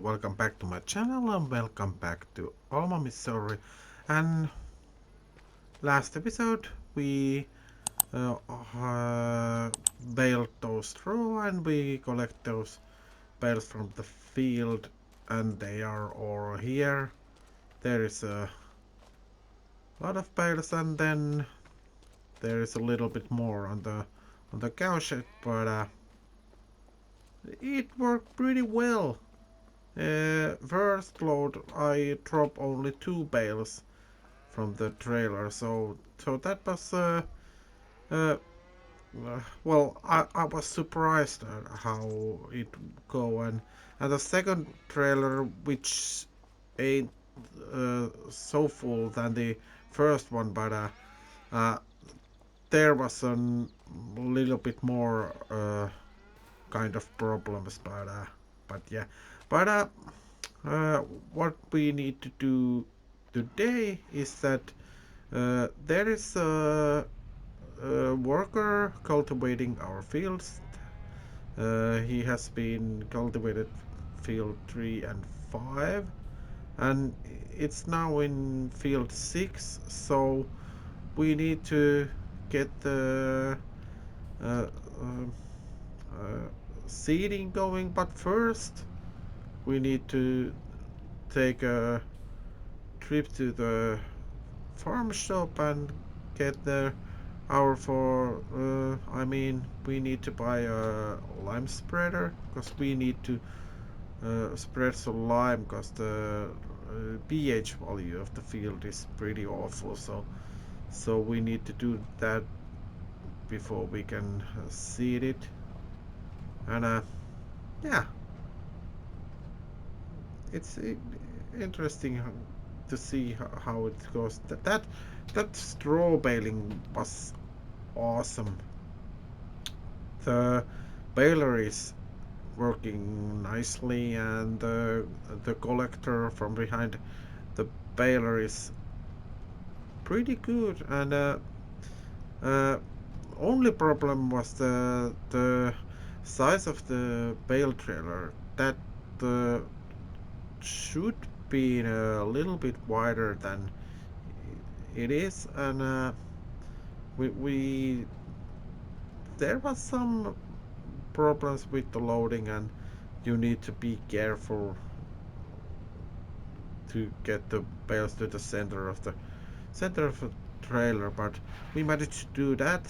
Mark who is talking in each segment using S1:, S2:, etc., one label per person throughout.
S1: welcome back to my channel and welcome back to Alma, Missouri. And last episode we baled those straw and we collect those bales from the field, and they are all here. There is a lot of bales, and then there is a little bit more on the cow shed, but it worked pretty well. First load I dropped only 2 bales from the trailer, so that was uh, well, I was surprised at how it go, and the second trailer, which ain't so full than the first one, but uh, there was a little bit more kind of problems, but yeah, but what we need to do today is that there is a worker cultivating our fields. He has been cultivated field 3 and 5, and it's now in field 6, so we need to get the uh, uh, uh, seeding going, but first we need to take a trip to the farm shop and get the our for I mean, we need to buy a lime spreader because we need to spread some lime because the pH value of the field is pretty awful, so we need to do that before we can seed it. And yeah, it's interesting to see how it goes. That straw baling was awesome. The baler is working nicely, and the collector from behind the baler is pretty good. And uh, only problem was the size of the bale trailer. That uh, should be a little bit wider than it is, and we there was some problems with the loading, and you need to be careful to get the bales to the center of the trailer, but we managed to do that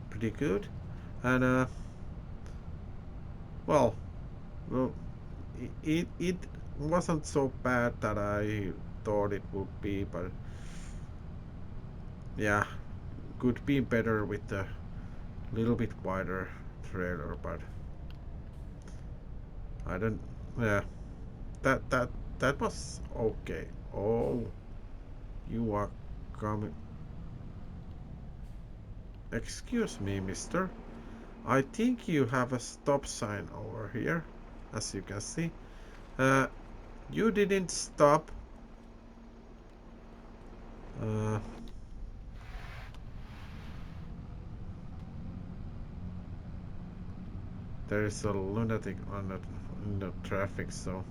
S1: pretty good. And well, well, it wasn't so bad that I thought it would be, but yeah, could be better with the little bit wider trailer, but I don't. Yeah, that that that was okay. Oh, you are coming. Excuse me, mister. I think you have a stop sign over here, as you can see. Uh, you didn't stop. Uh, there is a lunatic on in the traffic, so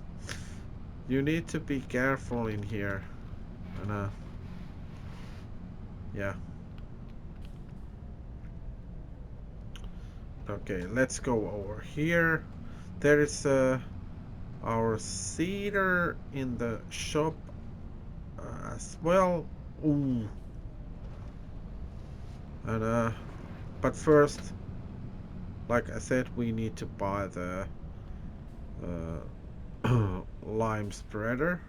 S1: you need to be careful in here. And yeah. Okay, let's go over here. There is our cedar in the shop as well. Ooh. And but first, like I said, we need to buy the lime spreader.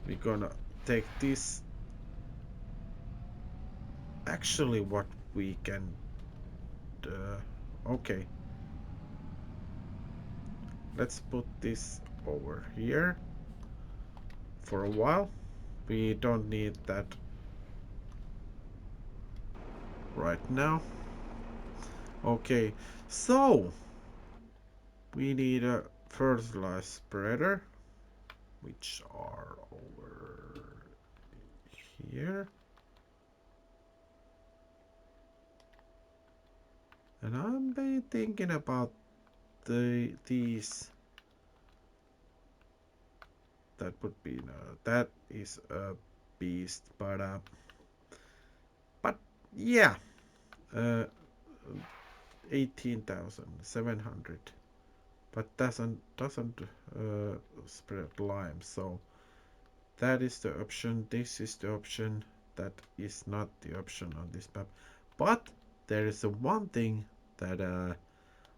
S1: We're gonna take this. Actually, what we can okay, let's put this over here for a while. We don't need that right now. Okay, so we need a fertilizer spreader, which are over here. And I'm been thinking about these, that would be that is a beast, but yeah, uh, 18,700, but doesn't spread lime. So that is the option. This is the option. That is not the option on this map. But there is a one thing that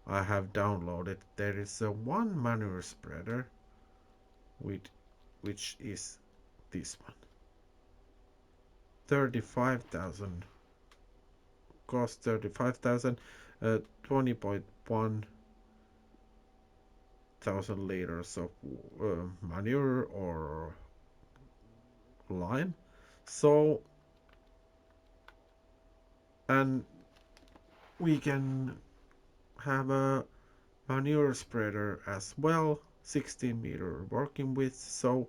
S1: I have downloaded. There is a one manure spreader with which is this one. 35,000, cost 35,000, 20.1 thousand liters of manure or lime. So, and we can have a manure spreader as well, 16-meter working width. So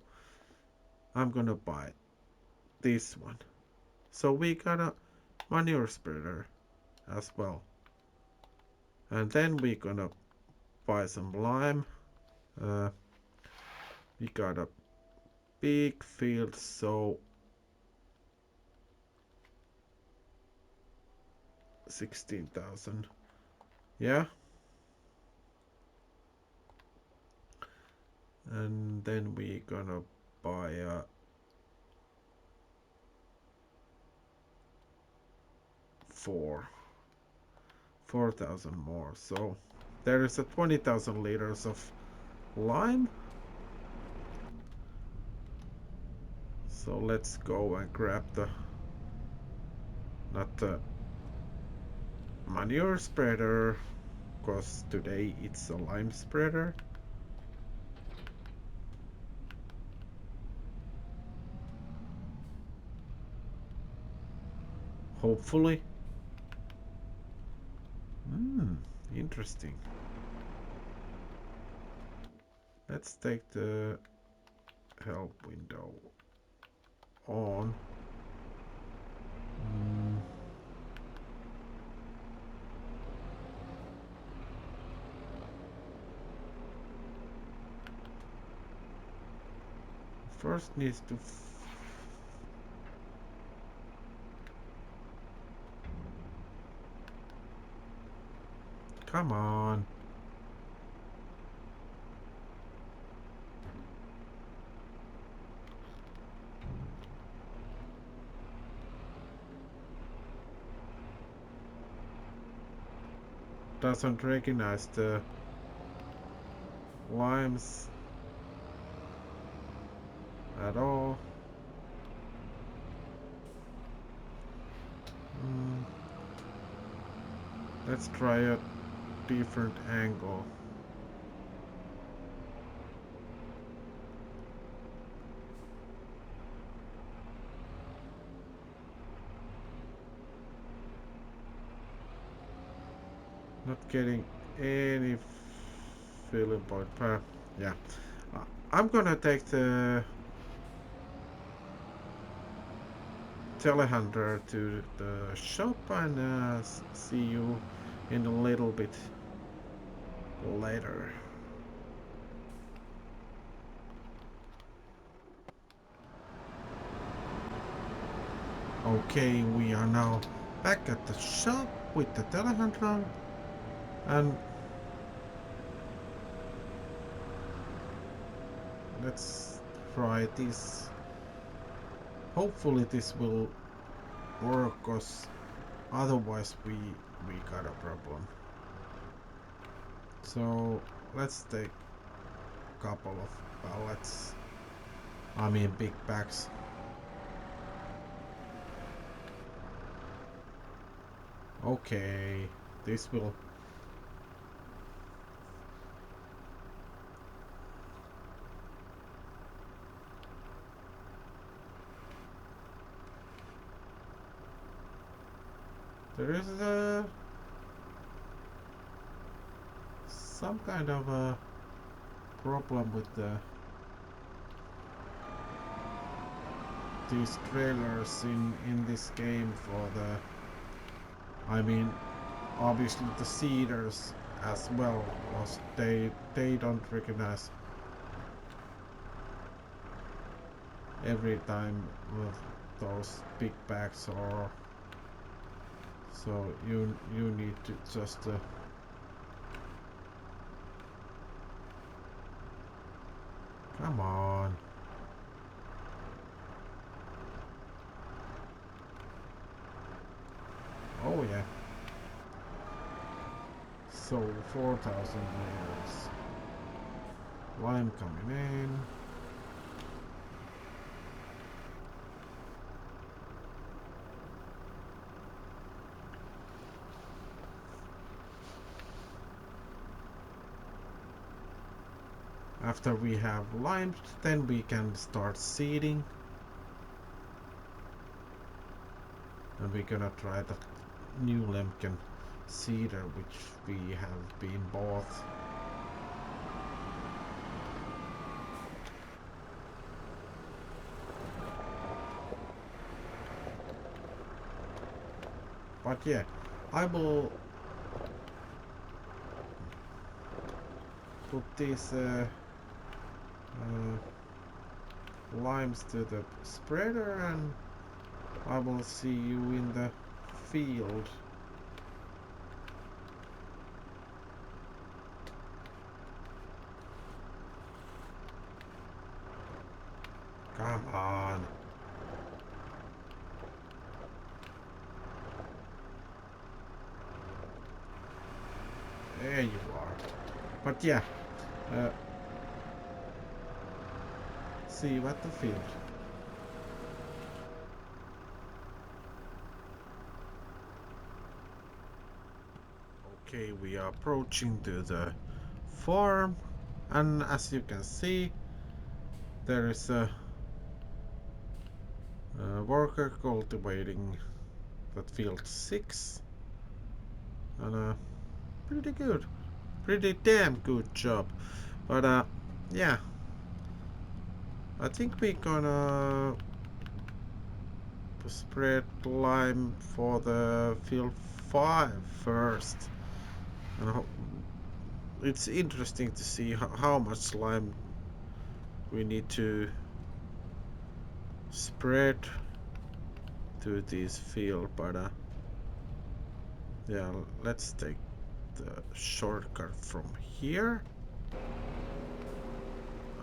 S1: I'm gonna buy this one. So we got a manure spreader as well. And then we're gonna buy some lime. We got a big field, so 16,000. Yeah. And then we gonna buy a 4,000 more. So there is a 20,000 liters of lime. So let's go and grab the, not the manure spreader, because today it's a lime spreader. Hopefully. Interesting. Let's take the help window on. First needs to come on. Doesn't recognize the limes at all. Let's try a different angle. Not getting any feeling point. Yeah, I'm gonna take the telehandler to the shop and see you in a little bit later. Okay, we are now back at the shop with the telehandler, and let's try this. Hopefully this will work, cause otherwise we got a problem. So let's take a couple of pallets. I mean big bags. Okay, this will. There is some kind of a problem with these trailers in this game for the. I mean, obviously the seeders as well, because they don't recognize every time with those big bags, or so you need to just come on. Oh yeah. So 4,000 liters. Lime coming in. After we have limes, then we can start seeding. And we're gonna try the new Lemken seeder which we have been bought. But yeah, I will put these limes to the spreader, and I will see you in the field. Come on. There you are. But yeah, see you at the field. Okay, we are approaching to the farm, and as you can see, there is a worker cultivating that field 6, and pretty good, pretty damn good job. But yeah, I think we're gonna spread lime for the field 5 first, and it's interesting to see how much lime we need to spread to this field. But yeah, let's take the shortcut from here,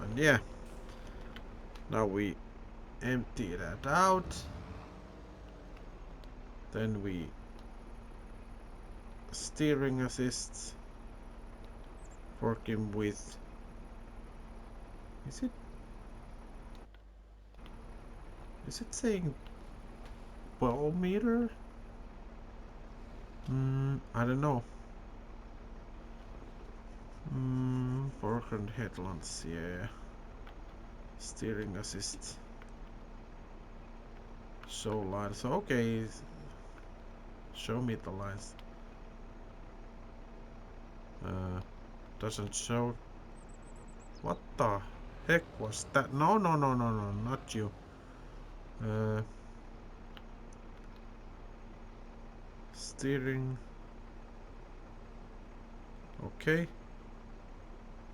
S1: and yeah, now we empty that out, then we steering assist, working with, is it saying 12 meter? I don't know. Foreground headlamps, yeah. Steering assist. Show lines. Okay. Show me the lines. Doesn't show. What the heck was that? No, no, no, no, no, not you. Steering. Okay.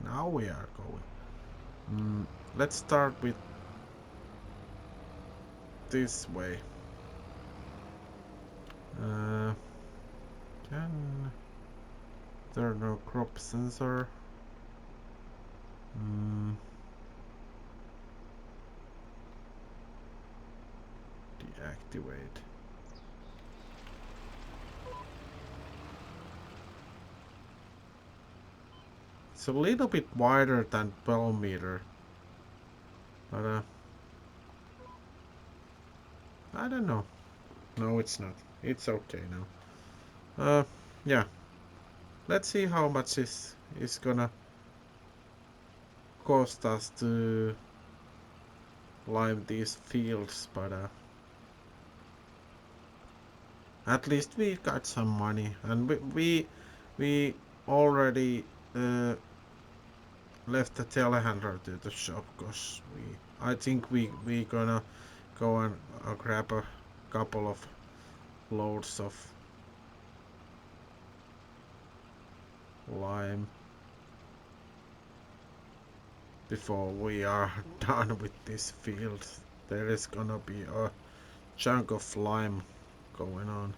S1: Now we are going. Let's start with this way. Can there no crop sensor? Deactivate. It's a little bit wider than 12 meter, but I don't know. No, it's not. It's okay now. Yeah. Let's see how much is gonna cost us to lime these fields, but at least we got some money, and we already left the telehandler to the shop, cause I think we gonna go and grab a couple of loads of lime before we are done with this field. There is gonna be a chunk of lime going on.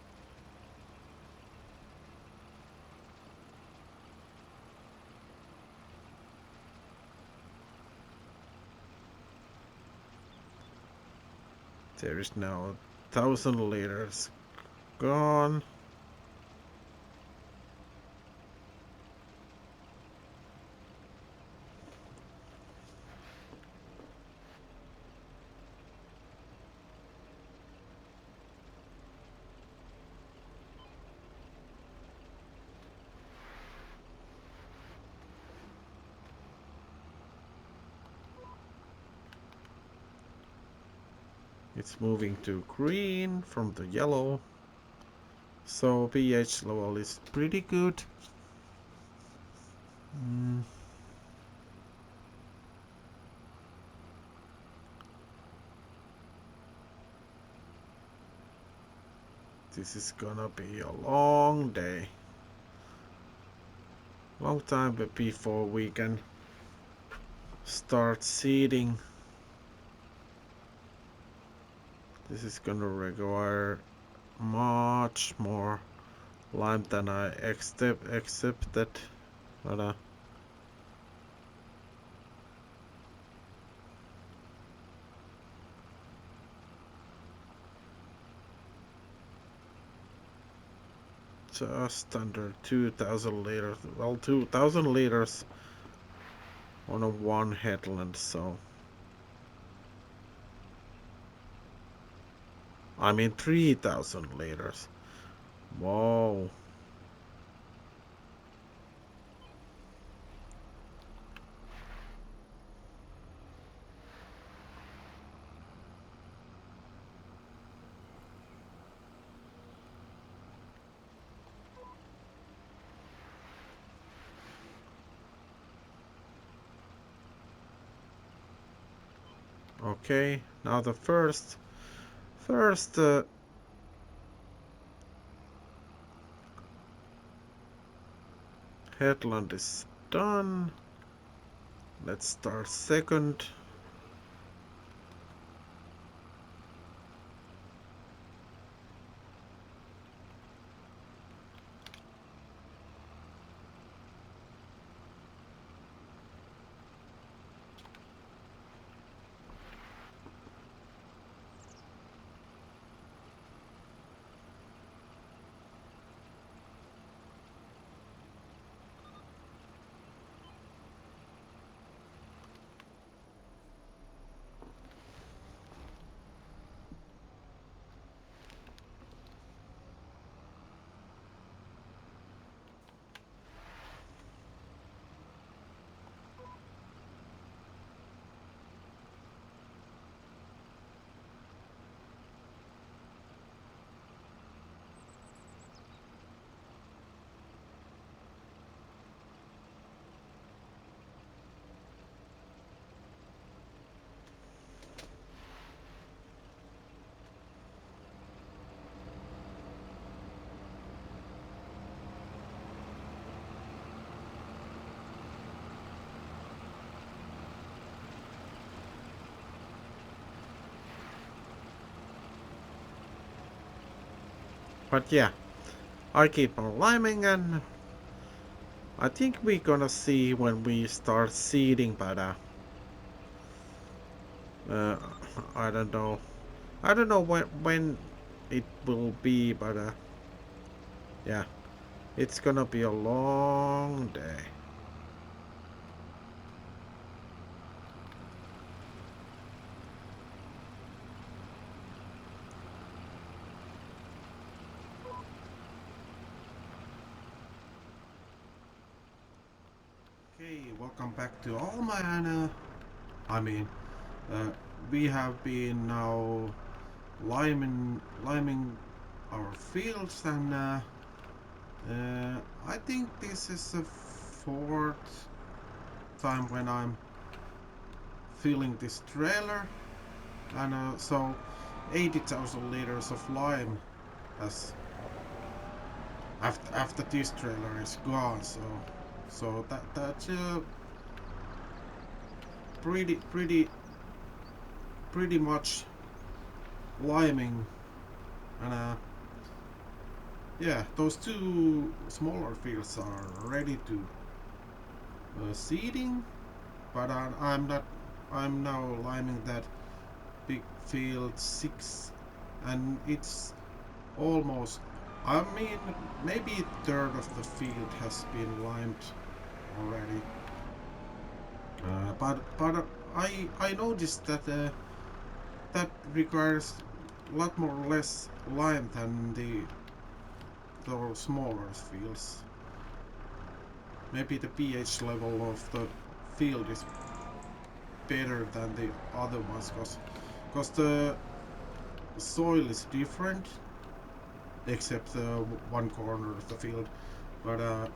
S1: There is now 1,000 liters gone. It's moving to green from the yellow, so pH level is pretty good. This is gonna be a long day. Long time before we can start seeding. This is gonna require much more lime than I accepted. But just under 2,000 liters. Well, 2,000 liters on a one headland, so I mean 3,000 liters. Whoa. Okay, now the first headland is done. Let's start second. But yeah, I keep on liming, and I think we're gonna see when we start seeding, but uh, I don't know. I don't know when it will be, but yeah, it's gonna be a long day. Okay, welcome back to Alma, and I mean, uh, we have been now liming our fields, and I think this is the fourth time when I'm filling this trailer, and so 80,000 liters of lime as after this trailer is gone. So So that's pretty much liming, and yeah, those two smaller fields are ready to seeding, but I'm not. I'm now liming that big field 6, and it's almost. I mean, maybe a third of the field has been limed already. But I noticed that that requires a lot more or less lime than the smaller fields. Maybe the pH level of the field is better than the other ones, cause the soil is different, except the one corner of the field. But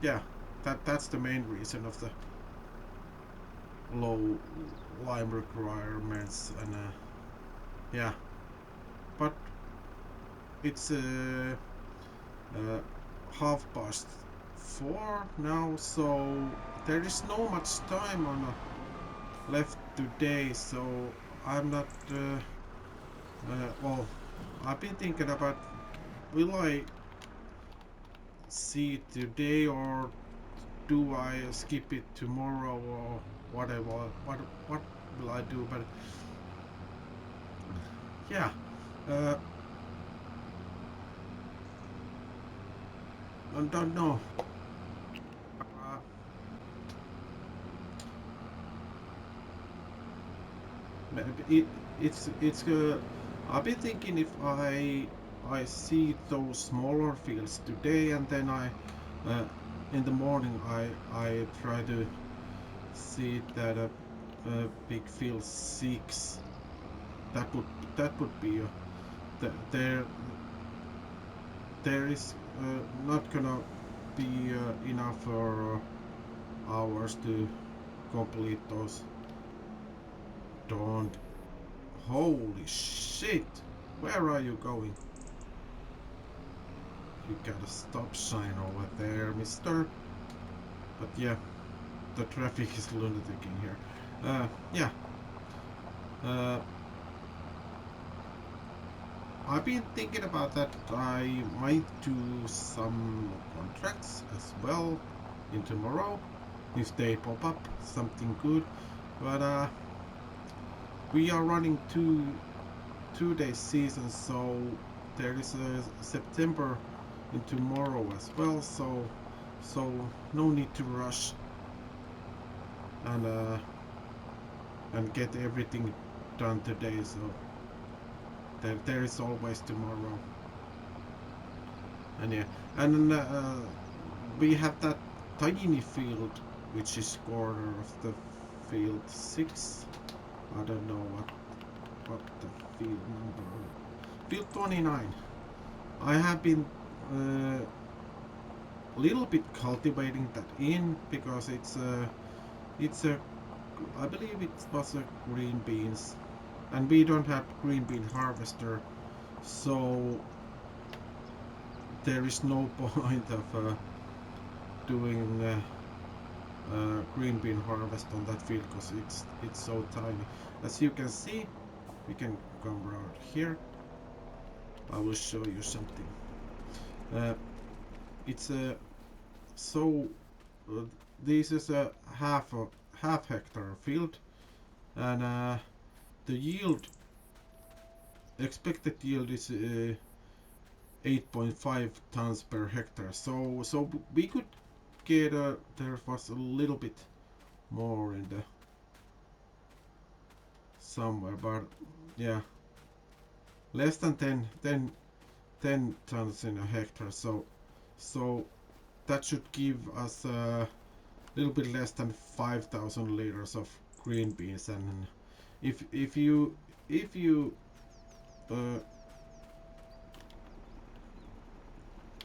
S1: yeah, that's the main reason of the low lime requirements, and yeah, but it's uh, 4:30 now, so there is no much time on left today, so I'm not well, I've been thinking about, will I see it today, or do I skip it tomorrow, or whatever, what will I do? But yeah, uh, I don't know. Uh, maybe it's I've been thinking if I see those smaller fields today, and then uh, in the morning I try to see that big field 6. That would be there there is not gonna be enough for hours to complete those. Don't. Holy shit! Where are you going? You got a stop sign over there, mister. But yeah, the traffic is lunatic in here. Yeah. Uh, I've been thinking about that. I might do some contracts as well in tomorrow if they pop up something good. But we are running two-day season, so there is a September in tomorrow as well. So no need to rush and get everything done today. So there is always tomorrow. And yeah, and we have that tiny field which is corner of the field 6. I don't know what the field number. Field 29. I have been a little bit cultivating that in, because it's a I believe it was a green beans, and we don't have green bean harvester, so there is no point of doing green bean harvest on that field, because it's so tiny. As you can see, we can come around here. I will show you something. It's a so this is a half hectare field, and the yield, expected yield is 8.5 tons per hectare. So we could get there was a little bit more in the somewhere, but yeah, less than 10 tons in a hectare. So that should give us a little bit less than 5,000 liters of green beans. And if you uh,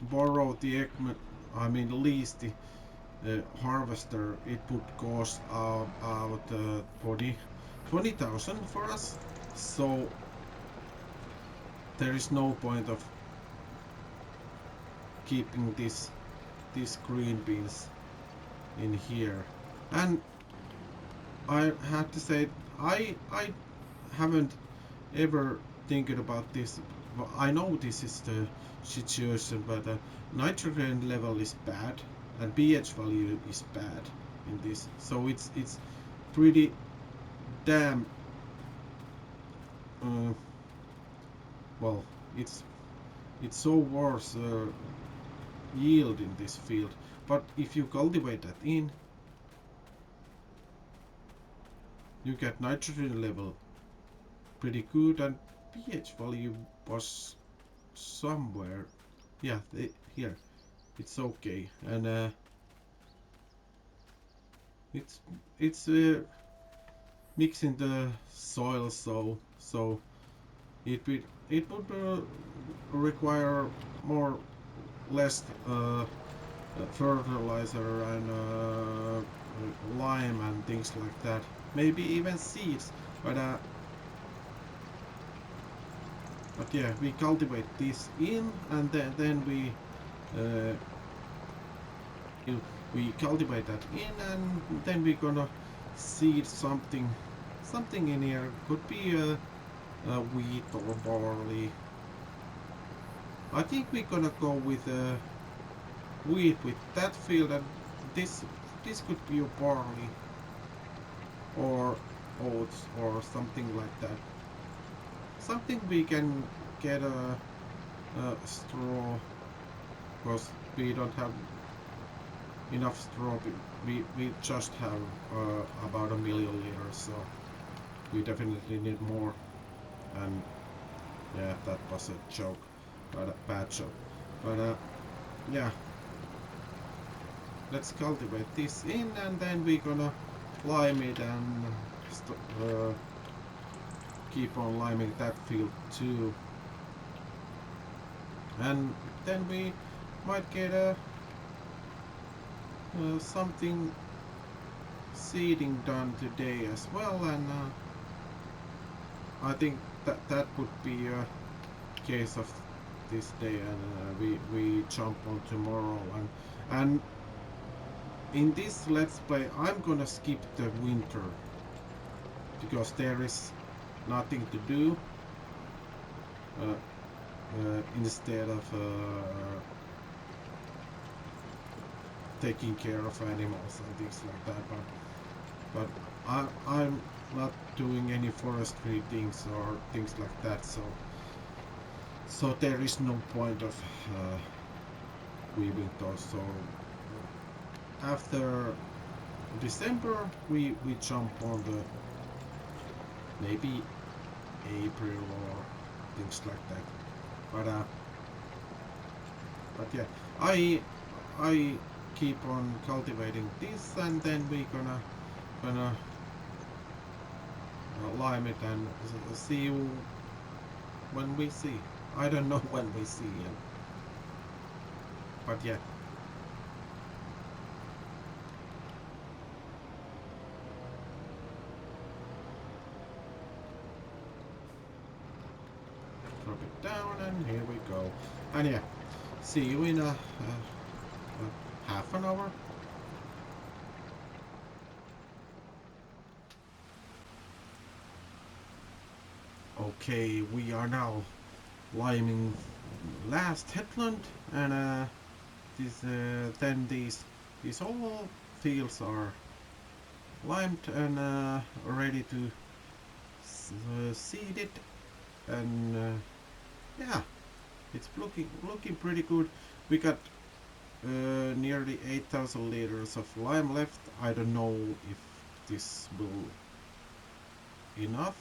S1: borrow the I mean lease the harvester, it would cost about 20,000 for us. So there is no point of keeping this green beans in here. And I have to say, I haven't ever thinking about this. I know this is the situation, but nitrogen level is bad and pH value is bad in this, so it's pretty damn uh, well, it's so worse yield in this field. But if you cultivate that in, you get nitrogen level pretty good, and pH value was somewhere, yeah, here it's okay. And it's mixing the soil, so it would require more less fertilizer and lime and things like that, maybe even seeds. But yeah, we cultivate this in, and then uh, we cultivate that in, and then we're gonna seed something in here. Could be a wheat or barley. I think we're gonna go with wheat with that field, and this could be a barley or oats or something like that. Something we can get a straw, because we don't have enough straw. We just have about 1,000,000 liters, so we definitely need more. And yeah, that was a joke, but a bad joke. But yeah, let's cultivate this in, and then we're gonna lime it and keep on liming that field too. And then we might get something seeding done today as well, and I think that would be a case of this day, and we jump on tomorrow. And in this let's play I'm gonna skip the winter because there is nothing to do instead of taking care of animals and things like that. But I'm not doing any forestry things or things like that, so there is no point of weaving those. So after December we jump on the maybe April or things like that. But yeah, I keep on cultivating this, and then we gonna lime it and see you when we see. I don't know when we see it, but yeah. Drop it down, and here we go. And yeah, see you in a half an hour. Okay, we are now liming last headland, and then these all fields are limed and ready to seed it. And yeah, it's looking pretty good. We got nearly 8,000 liters of lime left. I don't know if this will enough.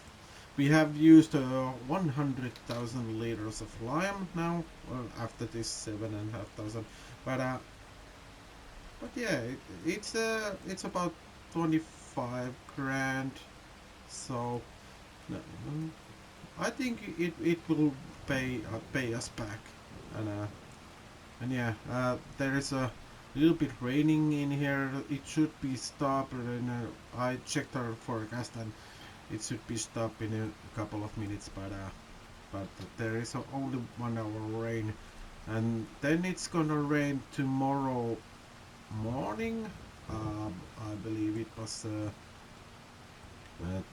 S1: We have used 100,000 liters of lime now after this 7,500. But yeah, it's about 25 grand. So I think it will pay us back. And yeah, there is a little bit raining in here. It should be stopped. And I checked our forecast, and it should be stopped in a couple of minutes. But there is only 1 hour rain, and then it's gonna rain tomorrow morning. I believe it was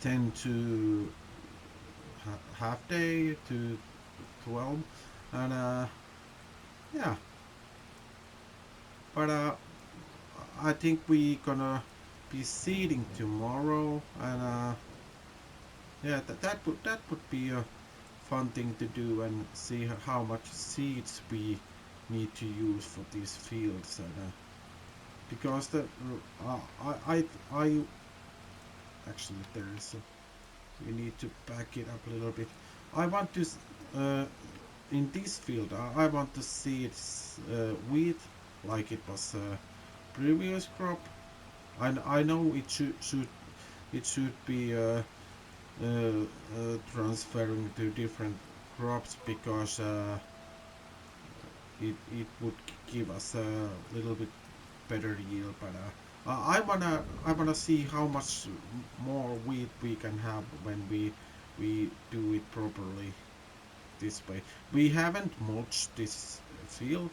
S1: 10 to half day to 12, and yeah, but I think we gonna be seeding tomorrow, and yeah, that would be a fun thing to do and see how much seeds we need to use for these fields, and because the I actually there is we need to back it up a little bit. I want to in this field I want to seed wheat like it was previous crop. I know it should be transferring to different crops because it would give us a little bit better yield, but I wanna see how much more wheat we can have when we do it properly this way. We haven't mulched this field,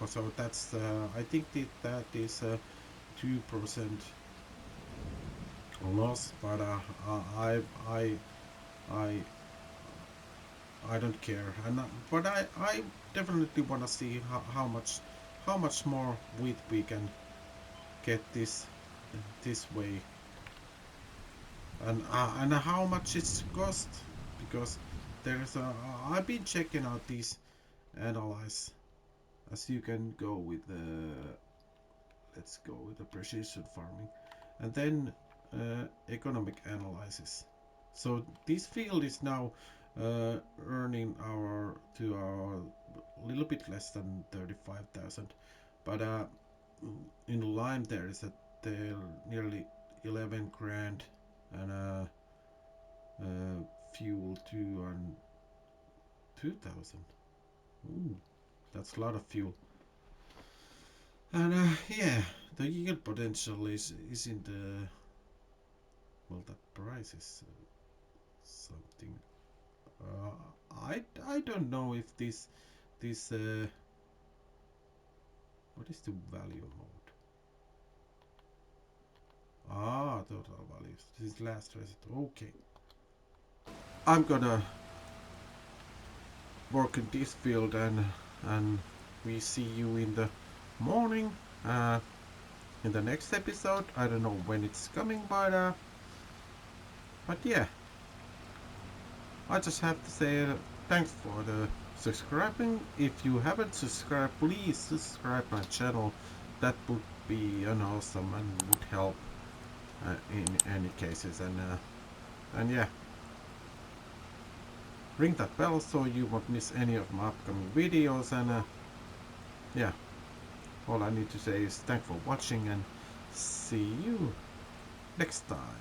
S1: so that's I think that is 2% loss, but I I I don't care, and but I definitely wanna see how much more wheat we can get this way, and how much it's cost, because there's a I've been checking out these analyze, as you can go with the let's go with the precision farming, and then economic analysis. So this field is now earning our little bit less than 35,000, but in lime there is there nearly 11 grand, and fuel 2,000. Ooh, that's a lot of fuel. And yeah, the yield potential is in the, well, that price is something. I don't know if this what is the value mode? Total values. This is last reset. Okay, I'm gonna work in this field, and we see you in the morning in the next episode. I don't know when it's coming, but yeah, I just have to say thanks for the subscribing. If you haven't subscribed, please subscribe my channel. That would be an awesome and would help in any cases, and yeah, ring that bell so you won't miss any of my upcoming videos, and yeah, all I need to say is thanks for watching, and see you next time.